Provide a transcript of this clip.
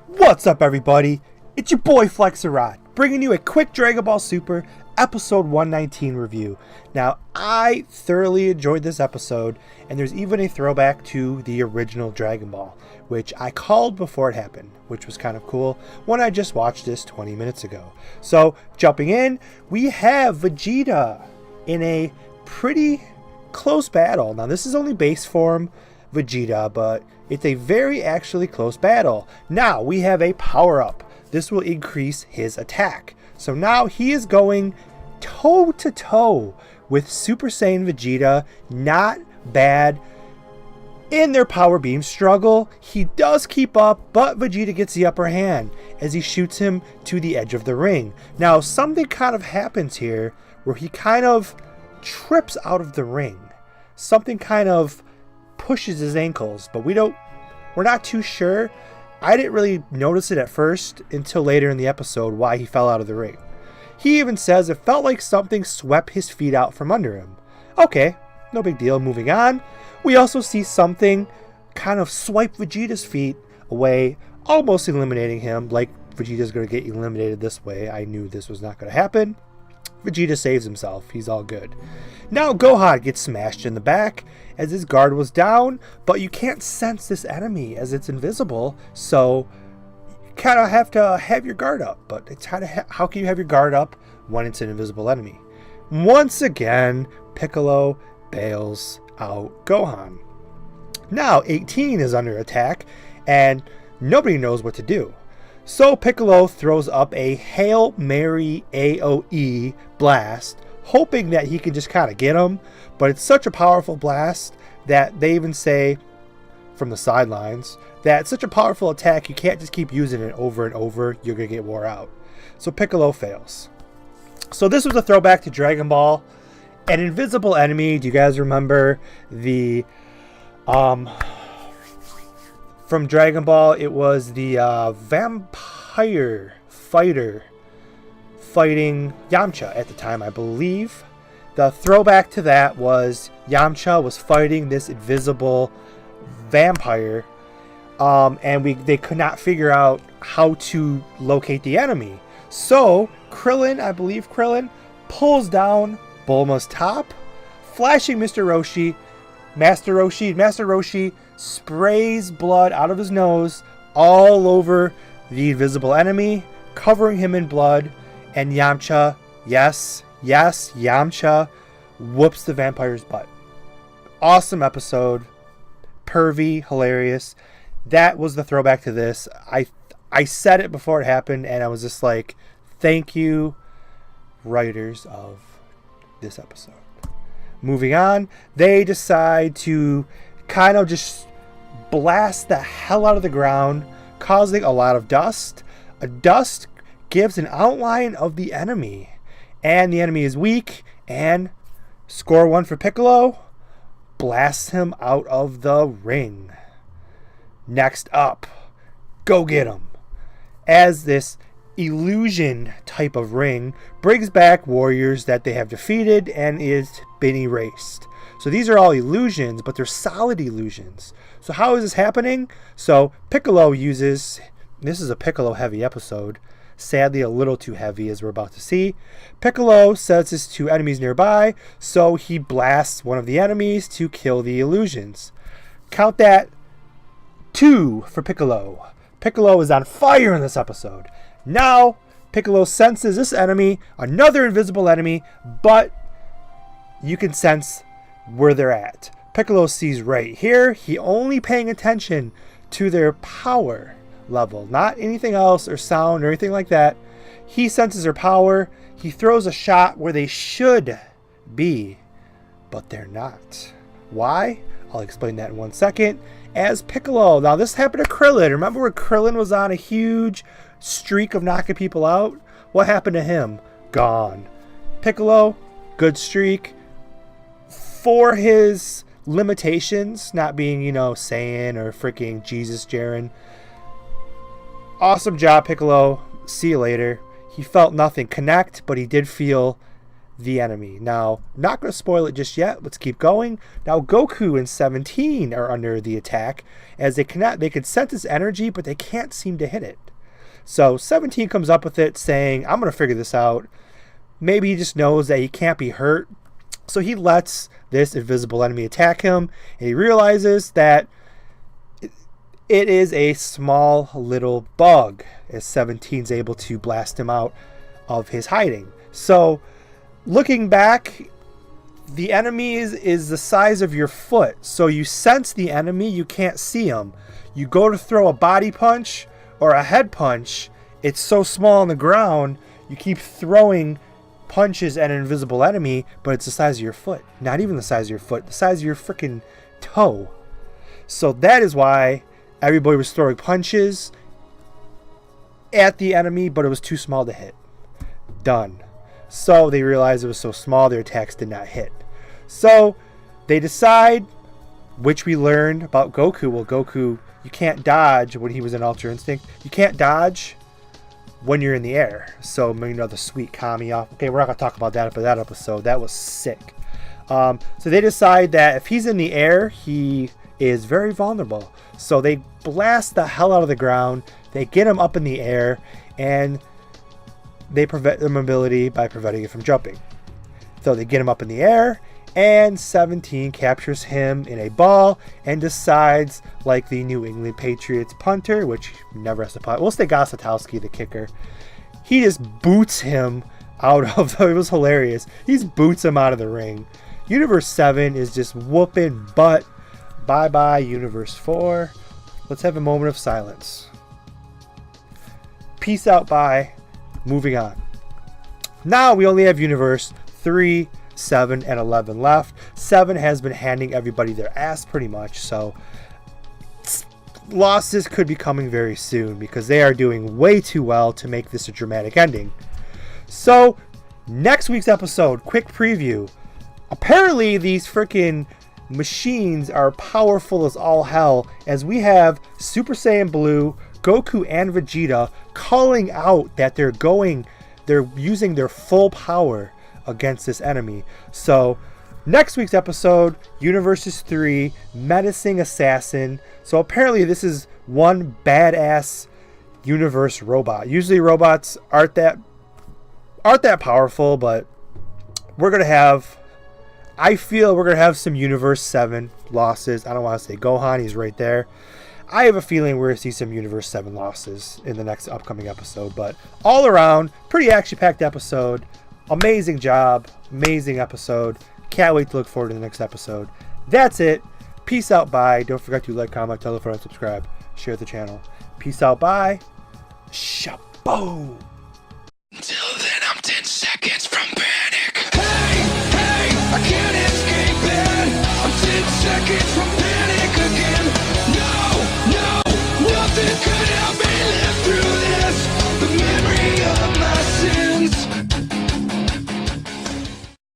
What's up, everybody? It's your boy Flexerod, bringing you a quick Dragon Ball Super episode 119 review. Now, I thoroughly enjoyed this episode, and there's even a throwback to the original Dragon Ball, which I called before it happened, which was kind of cool when I just watched this 20 minutes ago. So, jumping in, we have Vegeta in a pretty close battle. Now, this is only base form Vegeta, but it's a very actually close battle. Now we have a power-up. This will increase his attack. So now he is going toe-to-toe with Super Saiyan Vegeta. Not bad in their power beam struggle. He does keep up, but Vegeta gets the upper hand as he shoots him to the edge of the ring. Now something kind of happens here where he kind of trips out of the ring. Something kind of pushes his ankles, but we're not too sure. I didn't really notice it at first until later in the episode why he fell out of the ring. He even says it felt like something swept his feet out from under him. Okay, no big deal. Moving on, we also see something kind of swipe Vegeta's feet away, almost eliminating him. Like Vegeta's going to get eliminated this way. I knew this was not going to happen. Vegeta saves himself. He's all good. Now Gohan gets smashed in the back as his guard was down, but you can't sense this enemy as it's invisible, so you kind of have to have your guard up. But it's how can you have your guard up when it's an invisible enemy? Once again, Piccolo bails out Gohan. Now 18 is under attack, and nobody knows what to do. So Piccolo throws up a Hail Mary AoE blast, hoping that he can just kind of get him, but it's such a powerful blast that they even say from the sidelines that it's such a powerful attack you can't just keep using it over and over, you're going to get wore out. So Piccolo fails. So this was a throwback to Dragon Ball. An invisible enemy, do you guys remember the from Dragon Ball, it was the vampire fighter fighting Yamcha at the time, I believe. The throwback to that was Yamcha was fighting this invisible vampire, and they could not figure out how to locate the enemy. So Krillin, I believe Krillin, pulls down Bulma's top, flashing Master Roshi. Master Roshi sprays blood out of his nose all over the invisible enemy, covering him in blood, and Yamcha, yes, Yamcha whoops the vampire's butt. Awesome episode. Pervy, hilarious. That was the throwback to this. I said it before it happened, and I was just like, thank you, writers of this episode. Moving on, they decide to kind of just blast the hell out of the ground, causing a lot of dust. A dust gives an outline of the enemy, and the enemy is weak, and score one for Piccolo, blasts him out of the ring. Next up, go get him, as this illusion type of ring brings back warriors that they have defeated and is been erased. So these are all illusions, but they're solid illusions. So how is this happening? So Piccolo uses, this is a Piccolo heavy episode, sadly a little too heavy as we're about to see. Piccolo senses two enemies nearby, so he blasts one of the enemies to kill the illusions. Count that 2 for Piccolo. Piccolo is on fire in this episode. Now Piccolo senses this enemy, another invisible enemy, but you can sense where they're at. Piccolo sees right here. He only paying attention to their power level, not anything else or sound or anything like that. He senses their power. He throws a shot where they should be, but they're not. Why? I'll explain that in 1 second. As Piccolo, now this happened to Krillin. Remember where Krillin was on a huge streak of knocking people out? What happened to him? Gone. Piccolo, good streak. For his limitations, not being, Saiyan or freaking Jesus Jaren. Awesome job, Piccolo. See you later. He felt nothing connect, but he did feel the enemy. Now, not going to spoil it just yet. Let's keep going. Now, Goku and 17 are under the attack, as they can sense its energy, but they can't seem to hit it. So 17 comes up with it, saying, I'm going to figure this out. Maybe he just knows that he can't be hurt. So he lets this invisible enemy attack him, and he realizes that it is a small little bug, as 17's able to blast him out of his hiding. So looking back, the enemy is the size of your foot. So you sense the enemy, you can't see him. You go to throw a body punch or a head punch, it's so small on the ground, you keep throwing punches at an invisible enemy, but it's the size of your foot. Not even the size of your foot, the size of your freaking toe. So that is why everybody was throwing punches at the enemy, but it was too small to hit. Done. So they realized it was so small, their attacks did not hit. So they decide, which we learned about Goku. Well, Goku, you can't dodge when he was in Ultra Instinct. You can't dodge when you're in the air. So, you know, the sweet Kami off. Okay, we're not going to talk about that for that episode. That was sick. So they decide that if he's in the air, he is very vulnerable. So they blast the hell out of the ground. They get him up in the air, and they prevent their mobility by preventing it from jumping. So they get him up in the air, and 17 captures him in a ball and decides, like the New England Patriots punter, which never has to punt. We'll say Gosatowski, the kicker. He just boots him out of it was hilarious. He just boots him out of the ring. Universe 7 is just whooping butt. Bye-bye, Universe 4. Let's have a moment of silence. Peace out, bye. Moving on. Now we only have Universe 3, 7, and 11 left. 7 has been handing everybody their ass pretty much, so losses could be coming very soon because they are doing way too well to make this a dramatic ending. So, next week's episode, quick preview. Apparently, these freaking machines are powerful as all hell, as we have Super Saiyan Blue, Goku, and Vegeta calling out that they're using their full power against this enemy. So next week's episode, Universes 3, Menacing Assassin. So apparently this is one badass universe robot. Usually robots aren't that powerful, but I feel we're gonna have some Universe 7 losses. I don't want to say Gohan, he's right there. I have a feeling we're going to see some Universe 7 losses in the next upcoming episode. But all around, pretty action-packed episode. Amazing job. Amazing episode. Can't wait to look forward to the next episode. That's it. Peace out, bye. Don't forget to like, comment, tell a friend, subscribe, share the channel. Peace out, bye. Shaboom.